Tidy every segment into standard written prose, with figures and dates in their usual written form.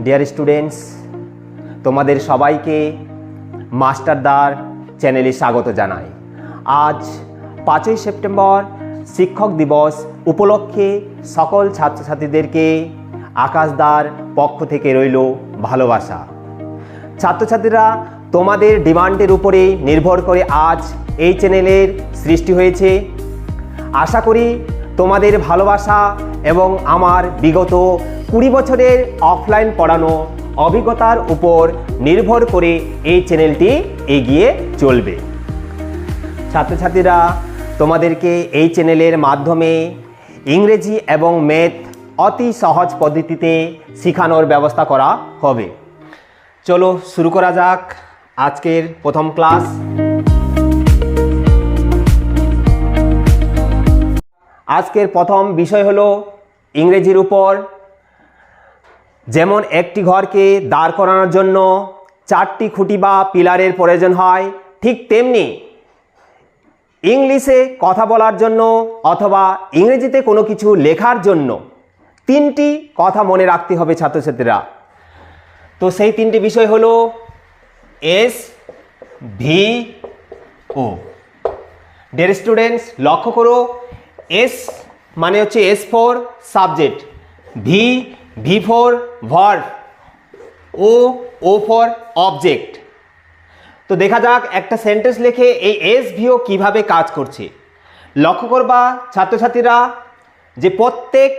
Dear students, তোমাদের সবাইকে মাস্টারদার চ্যানেলে স্বাগত জানাই। আজ 5ই সেপ্টেম্বর শিক্ষক দিবস উপলক্ষে সকল ছাত্রছাত্রীদেরকে আকাশদার পক্ষ থেকে রইল ভালোবাসা। ছাত্রছাত্রীরা, তোমাদের ডিমান্ডের উপরে নির্ভর করে আজ এই চ্যানেলের সৃষ্টি হয়েছে। আশা করি তোমাদের ভালোবাসা এবং আমার বিগত 20 বছরের অফলাইন পড়ানো অভিজ্ঞতার উপর নির্ভর করে এই চ্যানেলটি এগিয়ে চলবে। ছাত্রছাত্রীরা, তোমাদেরকে এই চ্যানেলের মাধ্যমে ইংরেজি এবং ম্যাথ অতি সহজ পদ্ধতিতে শেখানোর ব্যবস্থা করা হবে। চলো শুরু করা যাক আজকের প্রথম ক্লাস। আজকের প্রথম বিষয় হলো ইংরেজির উপর। যেমন একটি ঘরকে দাঁড় করানোর জন্য 4টি খুঁটি বা পিলারের প্রয়োজন হয়, ঠিক তেমনি ইংলিশে কথা বলার জন্য অথবা ইংরেজিতে কোনো কিছু লেখার জন্য 3টি কথা মনে রাখতে হবে ছাত্রছাত্রীরা। তো সেই 3টি বিষয় হলো S, V, O. Dear students, লক্ষ্য করো, এস মানে হচ্ছে S for subject, V for verb, O for object. তো দেখা যাক একটা সেন্টেন্স লিখে এই এস ভিও কিভাবে কাজ করছে। লক্ষ্য করবা ছাত্রছাত্রীরা যে প্রত্যেক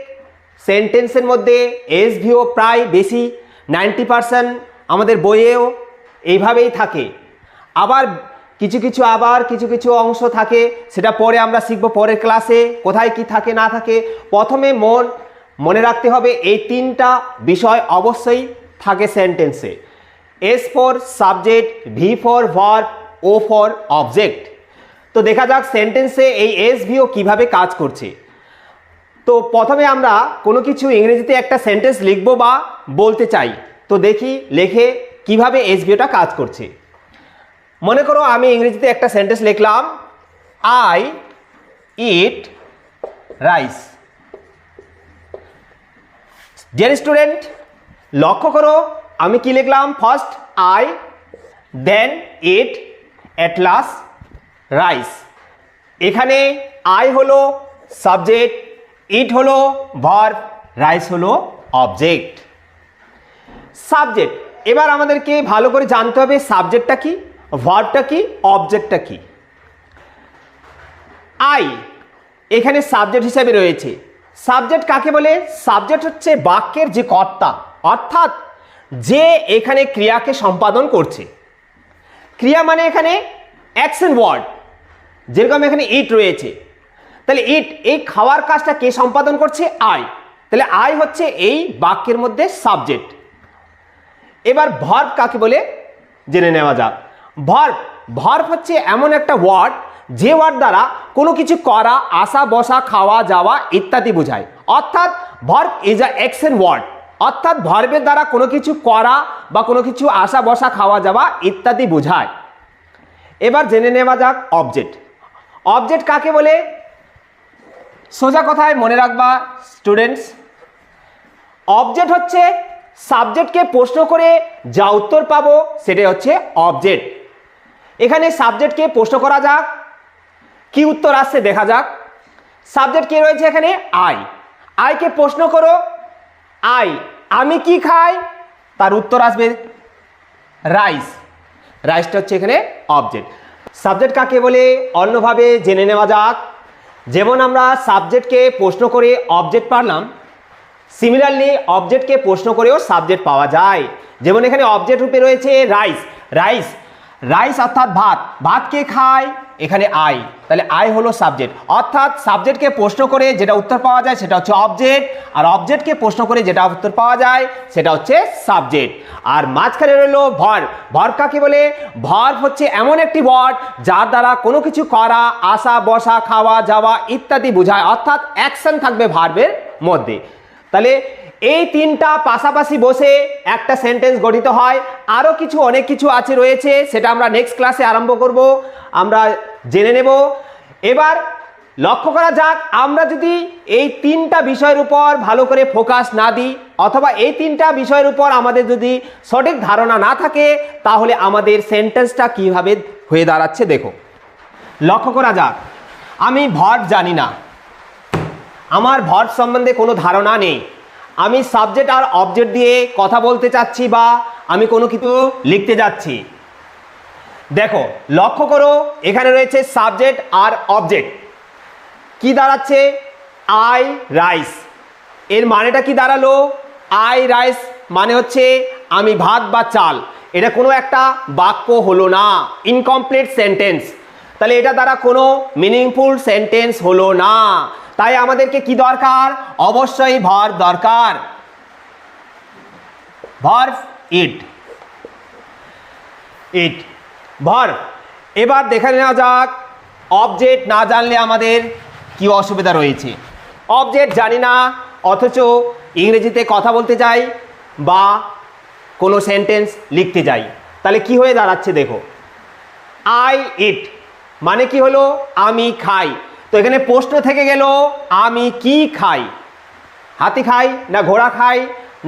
সেন্টেন্সের মধ্যে এস ভিও প্রায় বেশি 90% আমাদের বইয়েও এইভাবেই থাকে। আবার কিছু কিছু অংশ থাকে, সেটা পরে আমরা শিখবো পরের ক্লাসে কোথায় কি থাকে না থাকে। প্রথমে মনে রাখতে হবে এই 3টা বিষয় অবশ্যই থাকে সেন্টেন্সে। S for subject, V for verb, O for object. তো দেখা যাক সেন্টেন্সে এই এস ভিও কিভাবে কাজ করছে। তো প্রথমে আমরা কোনো কিছু ইংরেজিতে একটা সেন্টেন্স লিখবো বা বলতে চাই, তো দেখি লেখে কিভাবে এস ভিওটা কাজ করছে। মনে করো আমি ইংরেজিতে একটা সেন্টেন্স লিখলাম, I eat rice. Dear student, লক্ষ্য করো আমি কি লিখলাম, first I, then eat, at last rice. এখানে আই হলো সাবজেক্ট, ইট হলো ভার্ব, রাইস হলো অবজেক্ট। সাবজেক্ট, এবার আমাদেরকে ভালো করে জানতে হবে সাবজেক্টটা কি, ভার্বটা কি, অবজেক্টটা কি। আই এখানে সাবজেক্ট হিসেবে রয়েছে। সাবজেক্ট কাকে বলে? সাবজেক্ট হচ্ছে বাক্যের যে কর্তা, অর্থাৎ যে এখানে ক্রিয়াকে সম্পাদন করছে। ক্রিয়া মানে এখানে অ্যাকশন ওয়ার্ড, যেরকম এখানে ইট রয়েছে, তাহলে ইট এই খাওয়ার কাজটা কে সম্পাদন করছে? আই। তাহলে আই হচ্ছে এই বাক্যের মধ্যে সাবজেক্ট। এবার ভার্ব কাকে বলে জেনে নেওয়া যাক। ভার্ব হচ্ছে এমন একটা ওয়ার্ড যে ওয়ার্ড দ্বারা কোনো কিছু করা, আসা, বসা, খাওয়া, যাওয়া ইত্যাদি বোঝায়। অর্থাৎ verb is a action word, অর্থাৎ ভার্বের দ্বারা কোনো কিছু করা বা কোনো কিছু আসা, বসা, খাওয়া, যাওয়া ইত্যাদি বোঝায়। এবার জেনে নেওয়া যাক অবজেক্ট। অবজেক্ট কাকে বলে? সোজা কথায় মনে রাখবা স্টুডেন্টস, অবজেক্ট হচ্ছে সাবজেক্টকে প্রশ্ন করে যা উত্তর পাবো সেটাই হচ্ছে অবজেক্ট। এখানে সাবজেক্টকে প্রশ্ন করা যাক, কি উত্তর আসছে দেখা যাক। সাবজেক্ট কে রয়েছে এখানে? আই। আইকে প্রশ্ন করো, আই আমি কি খাই, তার উত্তর আসবে রাইস। রাইসটা হচ্ছে এখানে অবজেক্ট। সাবজেক্ট কাকে বলে অন্যভাবে জেনে নেওয়া যাক। যেমন আমরা সাবজেক্টকে প্রশ্ন করে অবজেক্ট পারলাম, সিমিলারলি অবজেক্টকে প্রশ্ন করেও সাবজেক্ট পাওয়া যায়। যেমন এখানে অবজেক্ট রূপে রয়েছে রাইস অর্থাৎ ভাত কে খায়? এখানে আই, তাহলে আই হলো সাবজেক্ট। অর্থাৎ সাবজেক্টকে প্রশ্ন করে যেটা উত্তর পাওয়া যায় সেটা হচ্ছে অবজেক্ট, আর অবজেক্টকে প্রশ্ন করে যেটা উত্তর পাওয়া যায় সেটা হচ্ছে সাবজেক্ট। আর মাঝখানে রইল ভার্ব কাকে বলে? ভার্ব হচ্ছে এমন একটি ওয়ার্ড যার দ্বারা কোনো কিছু করা, আসা, বসা, খাওয়া, যাওয়া ইত্যাদি বোঝায়, অর্থাৎ অ্যাকশন থাকবে ভার্বের মধ্যে। তাহলে এই 3টা পাশাপাশি বসে একটা সেন্টেন্স গঠিত হয়। আরও অনেক কিছু রয়েছে, সেটা আমরা নেক্সট ক্লাসে আরম্ভ করব, আমরা জেনে নেব। এবার লক্ষ্য করা যাক, আমরা যদি এই তিনটা বিষয়ের উপর ভালো করে ফোকাস না দিই অথবা এই তিনটা বিষয়ের উপর আমাদের যদি সঠিক ধারণা না থাকে, তাহলে আমাদের সেন্টেন্সটা কিভাবে হয়ে দাঁড়াচ্ছে দেখো। লক্ষ্য করা যাক, আমি ভার্ব জানি না, আমার ভার্ব সম্বন্ধে কোনো ধারণা নেই, আমি সাবজেক্ট আর অবজেক্ট দিয়ে কথা বলতে চাচ্ছি বা আমি কোনো কিছু লিখতে যাচ্ছি। দেখো লক্ষ্য করো, এখানে রয়েছে সাবজেক্ট আর অবজেক্ট। কি দাঁড়াচ্ছে? I rice. এর মানেটা কি দাঁড়ালো? আই রাইস মানে হচ্ছে আমি ভাত বা চাল। এটা কোনো একটা বাক্য হলো না, ইনকমপ্লিট সেন্টেন্স। তাহলে এটা দ্বারা কোনো মিনিংফুল সেন্টেন্স হলো না। তাই আমাদেরকে কি দরকার? অবশ্যই ভার্ব দরকার, ভার্ব ইট, ইট ভার্ব। এবার দেখে নেওয়া যাক অবজেক্ট না জানলে আমাদের কি অসুবিধা রয়েছে। অবজেক্ট জানি না অথচ ইংরেজিতে কথা বলতে যাই বা কোনো সেন্টেন্স লিখতে যাই, তাহলে কি হয়ে দাঁড়াচ্ছে দেখো। আই ইট মানে কি হলো? আমি খাই। তো এখানে প্রশ্ন থেকে গেল আমি কি খাই? হাতি খাই না ঘোড়া খাই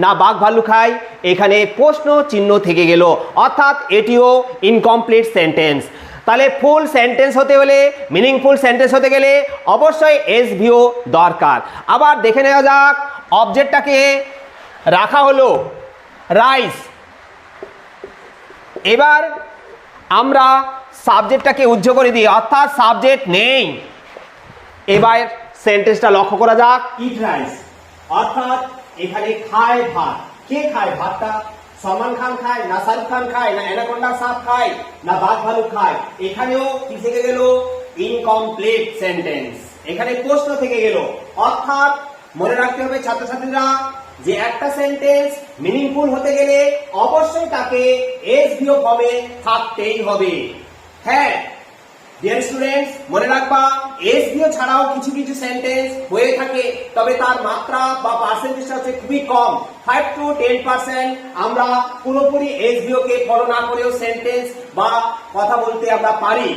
না বাঘ ভাল্লু খাই? এখানে প্রশ্ন চিহ্ন থেকে গেল, অর্থাৎ এটিও ইনকমপ্লিট সেন্টেন্স। তাহলে ফুল সেন্টেন্স হতে হলে, মিনিংফুল সেন্টেন্স হতে গেলে অবশ্যই এসভিও দরকার। আবার দেখে নেওয়া যাক, অবজেক্টটাকে রাখা হলো রাইস। এবার আমরা সাবজেক্টটাকে উজ্জ্ব করে দিই, অর্থাৎ সাবজেক্ট নেই। এবার সেন্টেন্সটা লক্ষ্য করা যাক, ইট রাইস, অর্থাৎ এখানে খায় ভাত। কে খায় ভাতটা? সলমান খান খায় না শাহরুখ খান খায় না অ্যানাকোন্ডা সাপ খায় না বাঘ ভালুক খায়? এখানেও কি থেকে গেল? Incomplete sentence. এখানে প্রশ্ন থেকে গেল, অর্থাৎ মনে রাখতে হবে ছাত্রছাত্রীরা যে একটা সেন্টেন্স মিনিংফুল হতে গেলে অবশ্যই তাকে এসভিও ফর্মে থাকতেই হবে। হ্যাঁ ডিয়ার স্টুডেন্টস, মনে রাখবা এসভিও ছাড়াও কিছু কিছু সেন্টেন্স হয়ে থাকে, তবে তার মাত্রা বা পার্সেন্টেজটা হচ্ছে খুবই কম, 5 to 10%। আমরা পুরোপুরি এসভিও কে ফলো না করেও সেন্টেন্স বা কথা বলতে আমরা পারি,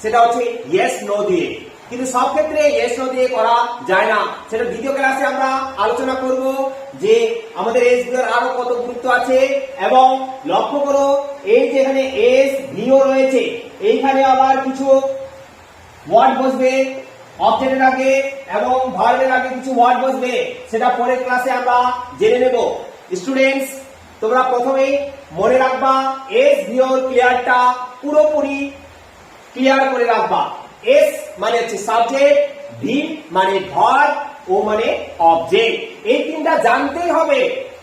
সেটা হচ্ছে ইয়েস নো দিয়ে। কিন্তু সব ক্ষেত্রে ইয়েস নো দিয়ে করা যায় না। সেটা দ্বিতীয় ক্লাসে আমরা আলোচনা করব যে আমাদের এসভিও এর আরো কত গুরুত্ব আছে। এবং লক্ষ্য করো, এই যে এখানে এস ভিও রয়েছে, এইখানে আবার কিছু ওয়ার্ড বসবে অবজেক্টের আগে এবং ভার্বের আগে কিছু ওয়ার্ড বসবে, সেটা পরের ক্লাসে আমরা জেনে নেব। স্টুডেন্টস, তোমরা প্রথমেই মনে রাখবা এসভিও ক্লিয়ারটা পুরোপুরি ক্লিয়ার করে রাখবা। এস মানে হচ্ছে সাবজেক্ট, ভি মানে ভার্ব, ও মানে অবজেক্ট। এই তিনটা জানতেই হবে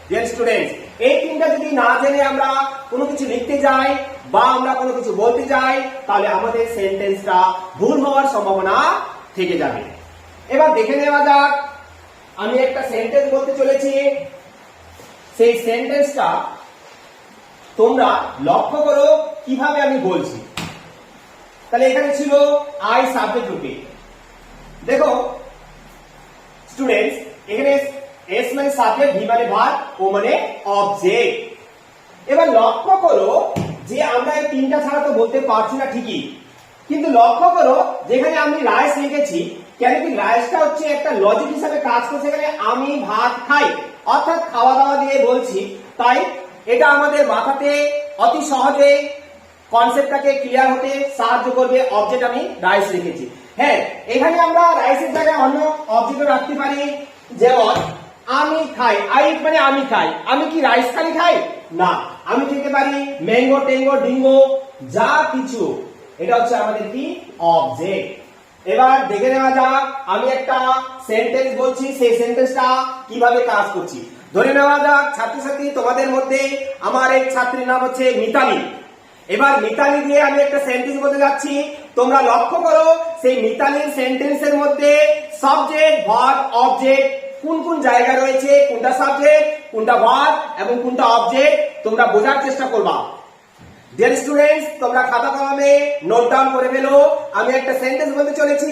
ডিয়ার স্টুডেন্টস। এই তিনটা যদি না জেনে আমরা কোনো কিছু লিখতে যাই বা আমরা কোনো কিছু বলতে যাই, তাহলে আমাদের সেন্টেন্সটা ভুল হওয়ার সম্ভাবনা থেকে যাবে। এবার দেখে নেওয়া যাক, আমি একটা সেন্টেন্স বলতে চলেছি, সেই সেন্টেন্সটা তোমরা লক্ষ্য করো কিভাবে আমি বলছি। তাহলে এখানে ছিল আই সাবজেক্ট রূপে। দেখো স্টুডেন্টস, এখানে এস মানে সাবজেক্ট, ভি মানে ভার্ব, ও মানে অবজেক্ট। এবার লক্ষ্য করো যে আমরা এই তিনটা ছাড়া তো বলতে পারছি না ঠিকই, কিন্তু লক্ষ্য করো যেখানে আমি রাইস লিখেছি, কেন কি রাইসটা হচ্ছে একটা লজিক হিসাবে কাজ করছে। এখানে আমি ভাত খাই, অর্থাৎ খাওয়া দাওয়া দিয়ে বলছি, তাই এটা আমাদের মাথাতে অতি সহজে কনসেপ্টটাকে ক্লিয়ার হতে সাহায্য করবে। অবজেক্ট আমি রাইস লিখেছি। হ্যাঁ, এখানে আমরা রাইসের জায়গায় অন্য অবজেক্ট রাখতে পারি, যেমন আমি খাই। আই মানে আমি খাই। আমি কি রাইস খালি খাই? না, আমি খেতে পারি ম্যাঙ্গো, টেঙ্গো, ডিঙ্গো, যা কিছু। এটা হচ্ছে আমাদের কি? অবজেক্ট। এবার দেখে নেওয়া যাক, আমি একটা সেন্টেন্স বলছি, সেই সেন্টেন্সটা কিভাবে কাজ করছি। ধরে নেওয়া যাক ছাত্রছাত্রী, তোমাদের মধ্যে আমার এক ছাত্রীর নাম হচ্ছে মিতালি। এবার মিতালি দিয়ে আমি একটা সেন্টেন্স বলতে যাচ্ছি। তোমরা লক্ষ্য করো সেই মিতালির সেন্টেন্সের মধ্যে সাবজেক্ট, ভার্ব, অবজেক্ট কোন কোন জায়গা রয়েছে, কোনটা সাবজেক্ট, কোনটা ভার্ব এবং কোনটা অবজেক্ট, তোমরা বোঝার চেষ্টা করবা। ডিয়ার স্টুডেন্টস, তোমরা খাতা কলমে নোট ডাউন করে ফেলো। আমি একটা সেন্টেন্স বলতে চলেছি,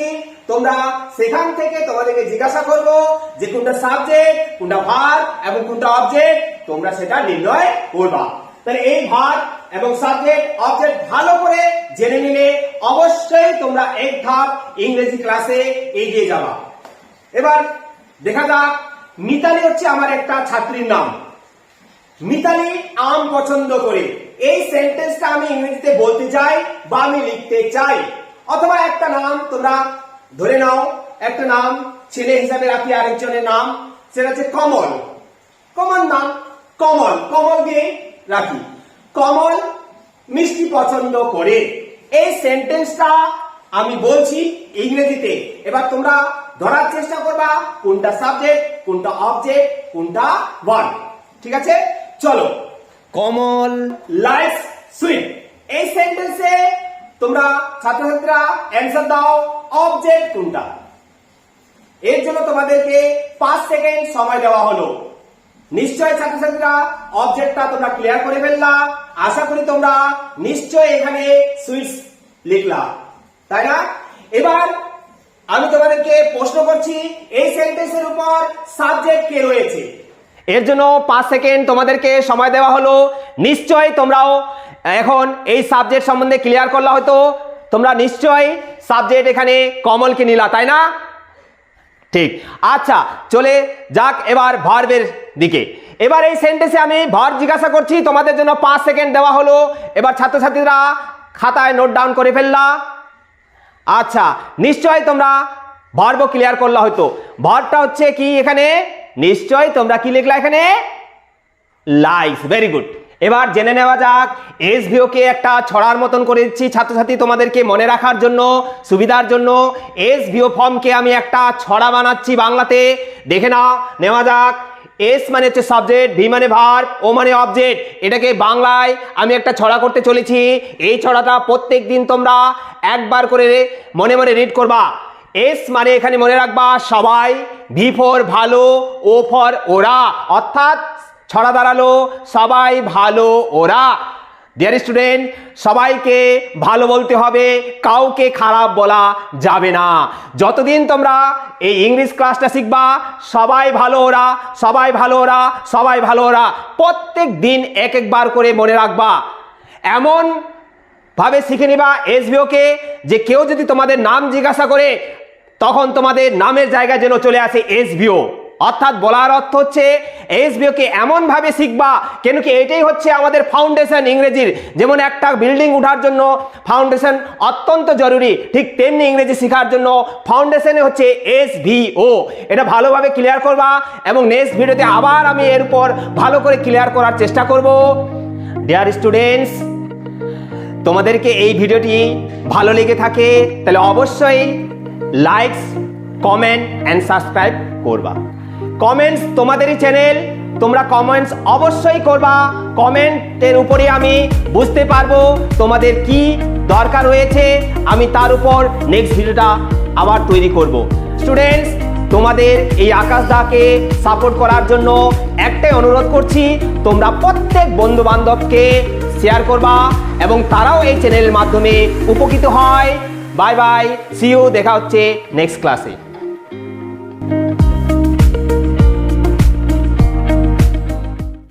তোমরা সেখান থেকে তোমাদেরকে জিজ্ঞাসা করবো যে কোনটা সাবজেক্ট, কোনটা ভার্ব এবং কোনটা অবজেক্ট, তোমরা সেটা নির্ণয় করবা। তাহলে এই ভার্ব এবং সাবজেক্ট অবজেক্ট ভালো করে জেনে নিলে অবশ্যই তোমরা এক ধাপ ইংরেজি ক্লাসে এগিয়ে যাবা। এবার দেখা যাক, মিতালি হচ্ছে আমার একটা ছাত্রীর নাম। মিতালি আম পছন্দ করে, এই সেন্টেন্সটা আমি ইংরেজিতে বলতে চাই বা আমি লিখতে চাই। অথবা একটা নাম তোমরা ধরে নাও, একটা নাম ছেলে হিসাবে রাখি, আরেকজনের নাম সেটা হচ্ছে কমল। কমল নাম, কমল, কমল দিয়ে রাখি। কমল মিষ্টি পছন্দ করে, এই সেন্টেন্সটা আমি বলছি ইংরেজিতে। এবার তোমরা ধরার চেষ্টা করবা কোনটা সাবজেক্ট, কোনটা অবজেক্ট, কোনটা ভার্ব। ঠিক আছে, চলো। কমল লাইকস সুইট, এই সেন্টেন্সে তোমরা ছাত্রছাত্রীরা অ্যান্সার দাও অবজেক্ট কোনটা। এর জন্য তোমাদেরকে 5 সেকেন্ড সময় দেওয়া হলো। নিশ্চয় ছাত্রছাত্রীরা অবজেক্টটা তোমরা ক্লিয়ার করে ফেললা। আশা করি তোমরা নিশ্চয় এখানে সুইটস লিখলা, তাই না? এবার আমি তোমাদেরকে প্রশ্ন করছি, এই সেন্টেন্সের উপর সাবজেক্ট কে রয়েছে? এর জন্য 5 সেকেন্ড তোমাদেরকে সময় দেওয়া হলো। নিশ্চয় তোমরাও এখন এই সাবজেক্ট সম্বন্ধে ক্লিয়ার করলা, হয়তো তোমরা নিশ্চয় সাবজেক্ট এখানে কমলকে নিলা, তাই না? ঠিক, আচ্ছা চলে যাক এবার ভার্বের দিকে। এবার এই সেন্টেন্সে আমি ভার্ব জিজ্ঞাসা করছি, তোমাদের জন্য 5 সেকেন্ড দেওয়া হলো। এবার ছাত্রছাত্রীরা খাতায় নোট ডাউন করে ফেললা। আচ্ছা, নিশ্চয় তোমরা ভার্ব ক্লিয়ার করলা হয়তো। ভার্বটা হচ্ছে কি এখানে? নিশ্চয় তোমরা কি লিখলা এখানে? লাইকস। Very good. এবার জেনে নেওয়া যাক, এসভিও কে একটা ছড়ার মতন করে দিচ্ছি ছাত্রছাত্রী তোমাদেরকে মনে রাখার জন্য, সুবিধার জন্য। এসভিও ফর্মকে আমি একটা ছড়া বানাচ্ছি বাংলাতে, দেখে নেওয়া যাক। এস মানে হচ্ছে সাবজেক্ট, ভি মানে ভার্ব, ও মানে অবজেক্ট। এটাকে বাংলায় আমি একটা ছড়া করতে চলেছি। এই ছড়াটা প্রত্যেক দিন তোমরা একবার করে মনে মনে রিড করবা। এস মানে এখানে মনে রাখবা সবাই, ভি ফর ভালো, ও ফর ওরা, অর্থাৎ ছড়া দাঁড়ালো সবাই ভালো ওরা। ডিয়ার স্টুডেন্ট, সবাইকে ভালো বলতে হবে, কাউকে খারাপ বলা যাবে না। যতদিন তোমরা এই ইংলিশ ক্লাসটা শিখবা, সবাই ভালো ওরা, সবাই ভালো ওরা, সবাই ভালো ওরা, প্রত্যেক দিন এক একবার করে মনে রাখবা। এমন ভাবে শিখে নিবা এসভিওকে যে কেউ যদি তোমাদের নাম জিজ্ঞাসা করে তখন তোমাদের নামের জায়গায় যেন চলে আসে এসভিও। অর্থাৎ বলার অর্থ হচ্ছে এসভিওকে এমন ভাবে শিখবা, কেন কি এটাই হচ্ছে আমাদের ফাউন্ডেশন ইংরেজির। যেমন একটা বিল্ডিং উঠার জন্য ফাউন্ডেশন অত্যন্ত জরুরি, ঠিক তেমনি ইংরেজি শেখার জন্য ফাউন্ডেশনে হচ্ছে এসভিও। এটা ভালোভাবে ক্লিয়ার করবা এবং নেক্সট ভিডিওতে আবার আমি এর উপর ভালো করে ক্লিয়ার করার চেষ্টা করব। ডিয়ার স্টুডেন্টস, তোমাদেরকে এই ভিডিওটি ভালো লেগে থাকে তাহলে অবশ্যই লাইকস, কমেন্ট অ্যান্ড সাবস্ক্রাইব করবা। কমেন্টস তোমাদেরই চ্যানেল, তোমরা কমেন্টস অবশ্যই করবা। কমেন্টের উপরে আমি বুঝতে পারবো তোমাদের কি দরকার রয়েছে, আমি তার উপর নেক্সট ভিডিওটা আবার তৈরি করব। স্টুডেন্টস, তোমাদের এই আকাশদাকে সাপোর্ট করার জন্য একটাই অনুরোধ করছি, তোমরা প্রত্যেক বন্ধু বান্ধবকে শেয়ার করবা এবং তারাও এই চ্যানেলের মাধ্যমে উপকৃত হয়। বাই বাই, সি ইউ, দেখা হচ্ছে নেক্সট ক্লাসে।